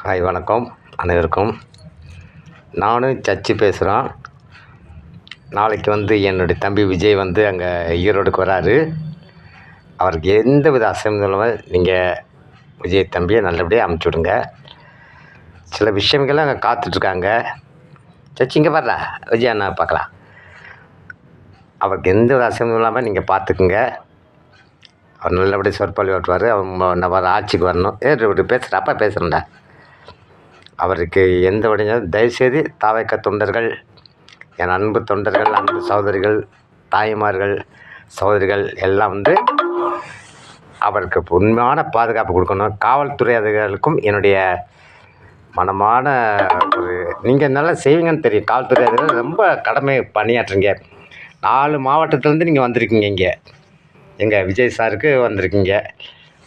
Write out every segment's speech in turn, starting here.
Hi வணக்கம் அனைவருக்கும். நானும் சச்சி பேசுகிறோம். நாளைக்கு என்னுடைய தம்பி விஜய் அங்கே ஈரோடுக்கு வராரு. அவருக்கு எந்த வித அசைவம் இல்லாமல் நீங்கள் விஜய் தம்பியை நல்லபடியாக அமுச்சு விடுங்க. சில விஷயங்கள்லாம் அங்கே காத்துட்ருக்காங்க. சச்சி இங்கே வர்றா, விஜய் அண்ணா பார்க்கலாம். அவருக்கு எந்த வித அசைவம் இல்லாமல் நீங்கள் பார்த்துக்குங்க. அவர் நல்லபடியாக சொற்பொழி ஓட்டுவார். அவர் வர ஆட்சிக்கு வரணும். பேசுகிற அப்பா பேசுகிறேன்டா. அவருக்கு எந்த வழியும் தயவுசெய்து தாவேக்கா தொண்டர்கள், என் அன்பு தொண்டர்கள், அன்பு சகோதரிகள், தாய்மார்கள், சகோதரிகள் எல்லாம் அவருக்கு உண்மையான பாதுகாப்பு கொடுக்கணும். காவல்துறை அதிகாரிகளுக்கும் என்னுடைய மனமான ஒரு நீங்கள் நல்லா செய்வீங்கன்னு தெரியும். காவல்துறை அதிகாரிகள் ரொம்ப கடமை பணியாற்றுங்க. 4 மாவட்டத்துலேருந்து நீங்கள் வந்திருக்கீங்க. இங்கே எங்கள் விஜய் சாருக்கு வந்திருக்கீங்க.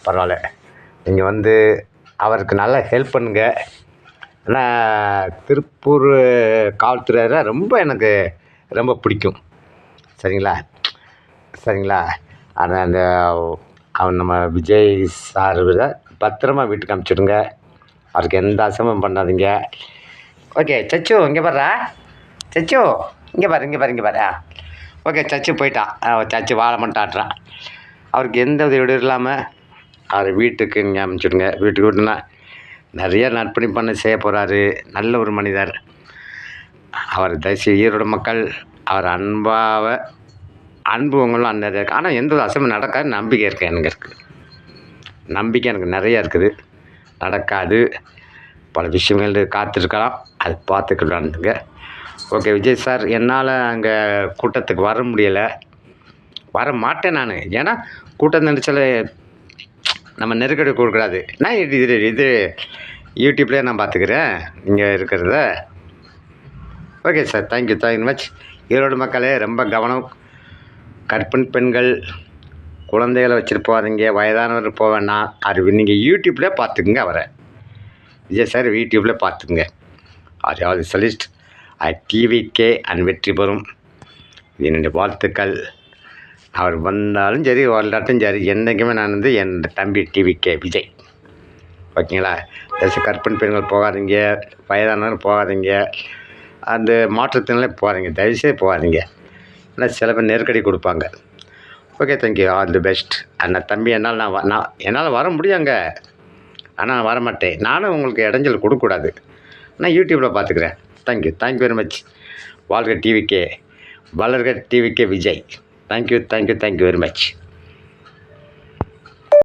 பரவாயில்ல. நீங்கள் அவருக்கு நல்லா ஹெல்ப் பண்ணுங்கள். ஆனால் திருப்பூர் காவல்துறையில எனக்கு ரொம்ப பிடிக்கும். சரிங்களா. ஆனால் அவன் நம்ம விஜய் சார் பத்திரமா வீட்டுக்கு அனுப்பிச்சுடுங்க. அவருக்கு எந்த அசமும் பண்ணாதீங்க. ஓகே சச்சு இங்கே பாரு. சச்சு இங்கே பாரு. ஓகே சச்சு போயிட்டான். சச்சு வாழை மட்டும் ஆட்டுறான். அவருக்கு எந்த உதவி இல்லாமல் அவர் வீட்டுக்கு நீங்கள் அனுப்பிச்சுடுங்க. வீட்டுக்கு விட்டுனா நிறைய நற்பணி பண்ண செய்ய போகிறாரு. நல்ல ஒரு மனிதர் அவர். தயவுசெய்து ஈரோடு மக்கள் அவர் அன்பு உங்களும் அண்ணன் இருக்குது. ஆனால் எந்த ஒரு அசைவம் நடக்காது நம்பிக்கை இருக்குது. நம்பிக்கை எனக்கு நிறையா இருக்குது. நடக்காது. பல விஷயங்கள் காத்திருக்கலாம். அது பார்த்துக்கலான்னுங்க. ஓகே விஜய் சார், என்னால் அங்கே கூட்டத்துக்கு வர முடியலை, வர மாட்டேன் நான். ஏன்னா கூட்டம் நினச்சாலே நம்ம நெருக்கடி கொடுக்கூடாது. நான் இது யூடியூப்லேயே நான் பார்த்துக்கிறேன் நீங்கள் இருக்கிறத. Okay sir, thank you much. Erode மக்களே ரொம்ப கவனம். கர்ப்பிணி பெண்கள், குழந்தைகளை வச்சுட்டு போகாதீங்க. வயதானவர் போக வேண்டாம். அது நீங்கள் யூடியூப்லேயே பார்த்துக்குங்க. அவரை விஜய் சார் யூடியூப்லேயே பார்த்துக்குங்க. அது ஆல் சலிஸ்ட் டிவிக்கே வெற்றி பெறும். என்னுடைய வாழ்த்துக்கள். அவர் வந்தாலும் சரி வரலாட்டும் சரி, என்றைக்குமே நான் என் தம்பி டிவிக்கே விஜய். ஓகேங்களா. கர்ப்பிணி பெண்கள் போகாதீங்க, வயதானவர்கள் போகாதீங்க, அந்த மாற்றுத்திறனாலே போகாதீங்க. தயவுசெய்து போகாதீங்க. ஆனால் சில பேர் நெருக்கடி கொடுப்பாங்க. Okay thank you, all the best. அந்த தம்பி என்னால் வர முடியுங்க. ஆனால் வர மாட்டேன். நானும் உங்களுக்கு இடைஞ்சல் கொடுக்கக்கூடாது. நான் யூடியூப்பில் பார்த்துக்கிறேன். Thank you very much. வாழ்க டிவிக்கே, வளர்க டிவிக்கே Vijay. Thank you very much.